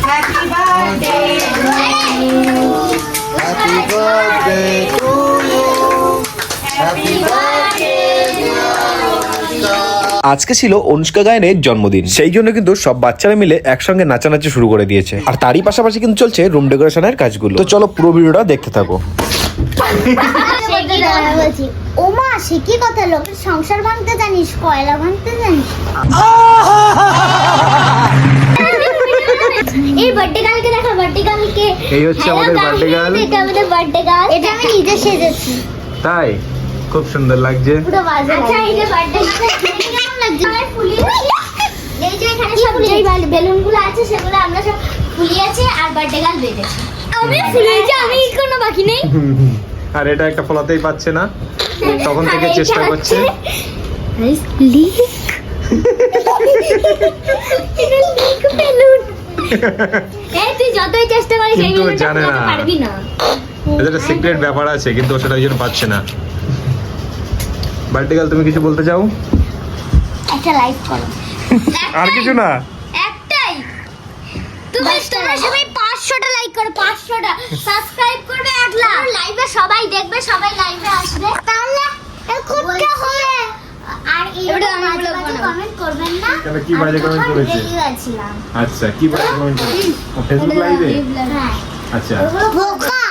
Happy birthday to you. Happy birthday to you. Happy birthday dear Anushka. আজকে ছিল অনুষ্কা গায়নের জন্মদিন, সেই জন্য কিন্তু সব বাচ্চারা মিলে একসঙ্গে নাচানাচি শুরু করে দিয়েছে। আর তারই পাশাপাশি কিন্তু চলছে রুম ডেকোরেশনের কাজগুলো। তো চলো পুরো ভিডিওটা দেখতে থাকো। ওমা সে কি কথা, লোকের সংসার ভাঙতে জানিস, কয়লা ভাঙতে জানিস? এই বার্থডে গার্লকে দেখো, বার্থডে গার্লকে। এই হচ্ছে আমাদের বার্থডে গার্ল। এটা আমাদের বার্থডে গার্ল, এটা আমি নিজে সেজেছি। তাই খুব সুন্দর লাগছে। পুরো বাজে। আচ্ছা এই যে বার্থডে গার্ল কেমন লাগছে? আমি ফুলিয়েছি। এই যে এখানে সব যেই বেলুনগুলো আছে সেগুলো আমরা সব ফুলিয়েছি আর বার্থডে গার্ল বেঁধেছি। আমি ফুলিয়েছি, আমি কোনো বাকি নেই। আর এটা একটা ফলাতেই পাচ্ছে না, তখন থেকে চেষ্টা করছে। Leak balloon. এই তুই যতই চেষ্টা করিস এই কিন্তু বেলুনটা জানে ফুলাতে না। পারবি না। এটা একটা সিক্রেট ব্যাপার আছে, কিন্তু সেটা এই জন্য পাচ্ছে না। বার্থডে গার্ল তুমি কিছু বলতে চাও? একটা লাইক করো। আর কিছু না, একটাই। তোমরা সবাই 500টা লাইক করো, 500টা সাবস্ক্রাইব করবে, 1 লাখ লাইভে সবাই দেখবে, সবাই লাইভে আসবে, তাহলে কোনটা হবে। আর এইটা অনেকগুলো কমেন্ট করবেন না। কেন কি বাজে কমেন্ট করেছে? গিয়েছিলাম। আচ্ছা কি বাজে কমেন্ট করেছে? ফেসবুক লাইভে? হ্যাঁ আচ্ছা বোকা।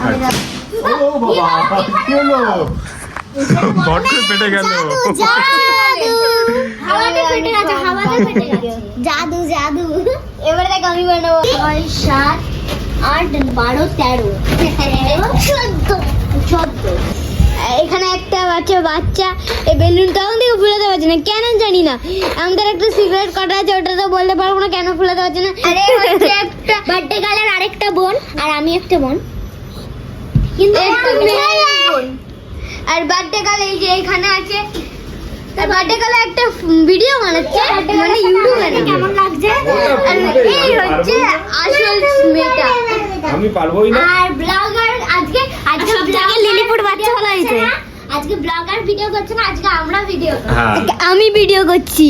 আচ্ছা। ও বাবা কি হলো? বড্ড পেটে গেল। জাদু হাওয়াতে ফেটে গেছে, হাওয়াতে ফেটে গেছে। জাদু জাদু। এবারে দেখ আমি বানাবো 6 7 8 12 13 14। এখানে একটা বাচ্চা এই বেলুনটা আমাদের থেকে ফুলাতে পারছে না, কেন জানি না। আমাদের একটা সিগারেট কাটা আছে, ওটা তো বলতে পারবো না কেন ফুলাতে পারছে না। আরে হচ্ছে একটা বার্থডে গার্লের আরেকটা বোন, আর আমি একটা বোন, কিন্তু একটা বোন। আর বার্থডে গার্ল এই যে এখানে আছে, আর বার্থডে গার্ল একটা ভিডিও বানাচ্ছে, মানে ইউটিউবে। কেমন লাগছে? আর এই হচ্ছে আসল মেয়েটা, আমি পারবোই না। আর ব্লগার আজকে সবথেকে লিলিপুট বাচ্চা ভালো হয়েছে। আজকে ব্লগার ভিডিও করছে না, আজকে আমরা ভিডিও করছি। হ্যাঁ আমি ভিডিও করছি।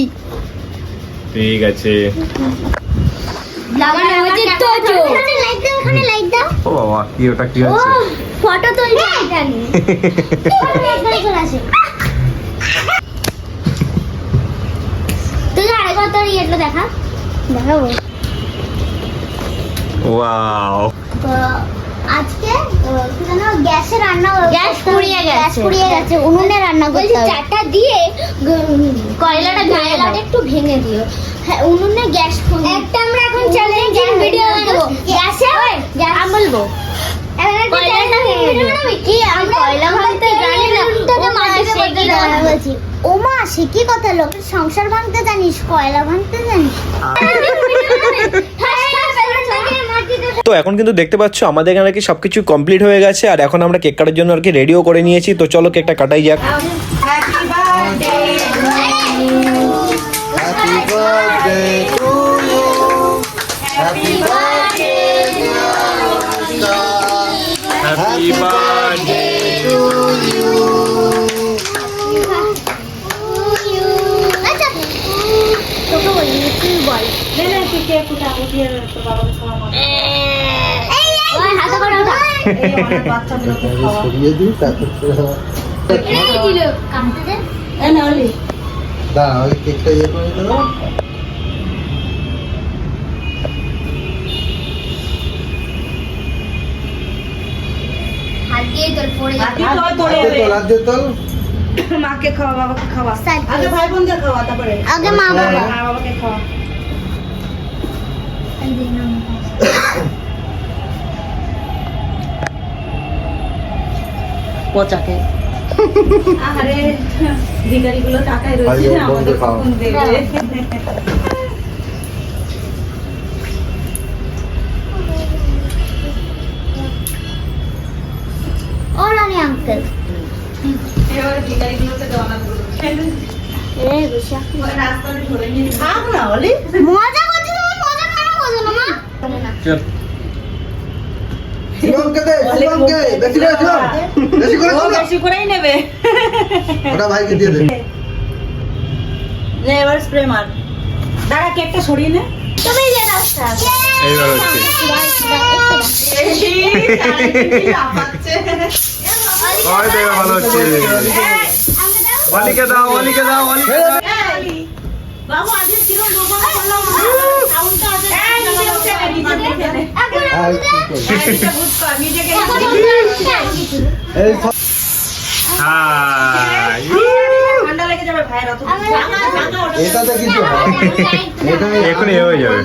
ঠিক আছে। ব্লগার হচ্ছে তোজো। ওখানে লাইক দাও, ওখানে লাইক দাও। ও বাবা কি ওটা কি ও হচ্ছে? ফটো তুলবে এটা নিয়ে। একবার চলে আসে। তুই আরেকবার তোর ইয়েটা দেখা। দেখাবো। ওয়াও তো আজকে কি জানো গ্যাসে রান্না, গ্যাস পুড়িয়ে গেছে, উনুনে রান্না করতে হবে। চাটা দিয়ে কয়লাটা একটু ভেঙে দিও। হ্যাঁ উনুনে গ্যাস একটা আমরা এখন চ্যালেঞ্জিং ভিডিও বানাবো। গ্যাসে আমি বলবো কয়লাটা ভেঙে কি আমি কয়লা ভাঙতে জানি না, তো মাটিতে বলতে বলছি। ওমা সে কি কথা, লোকের সংসার ভাঙতে জানিস, কয়লা ভাঙতে জানিস? তো এখন কিন্তু দেখতে পাচ্ছ আমাদের এখানে কি সবকিছু কমপ্লিট হয়ে গেছে, আর এখন আমরা কেক কাটার জন্য আর কি রেডিও করে নিয়েছি। তো চলো কেকটা কাটাই যাক। Happy birthday to you. Happy birthday to you. Happy birthday dear Anushka. Happy birthday to you. আচ্ছা তোকে বলি তুই বল। ওই হাতে করে ওঠা। সরিয়ে দিই তারপর এই দিল কাটতে দে। দাঁড়া ওই কেকটা ইয়ে করে দেবো। হাত দিয়ে তোর পড়ে যাবে। হাত দিয়ে তোল। মাকে খাওয়া, বাবাকে খাওয়া। Side আগে ভাই বোনদের খাওয়া, তারপরে আগে মা বাবা। মা বাবাকে খাওয়া। এই দে না। পচাকে আরে ভিখারিগুলো টাকায় ভাই রয়েছে, বোনদের আমাদের খাওয়া। কোন দেবে। ও রানী আঙ্কেল। এবারে ভিখারিগুলোকে দেওয়া না করো। এই বসা। রাস্তায় ধরে নিয়ে খাও না অলি। মজা করছিস, তুমি মজা করো বলো না মা। চল শিবমকে দে, শিবমকে বেশি করে শিবম, বেশি করে ও দিও না। বেশি করেই নেবে। ওটা ভাইকে দিয়ে দে। নে এবার স্প্রে মার। দাঁড়া কেকটা সরিয়ে নে। তুমি যে রাস্তা। এইবার হচ্ছে হয়তো এবার ভালো হচ্ছে অলিকে দাও অলিকে দাও অলিকে দাও বাবু আজকে কিরম রোবট করলাম সাউন্ডটা আছে নিজে বুঝ কর নিজেকে এই সব হাই ঠান্ডা লেগে যাবে ভাইয়ের অত এটাতে কিছু হয় না। এটা এখনই এ হয়ে যাবে।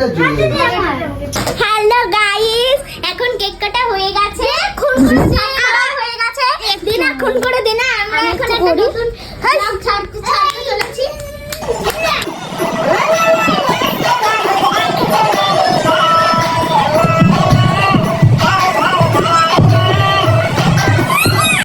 হ্যালো গাইস, এখন কেক কাটা হয়ে গেছে, খুন করে দিন আবার হয়ে গেছে, দিন আর খুন করে দিন আমরা এখন একটা নতুন ব্লগ ছাড়তে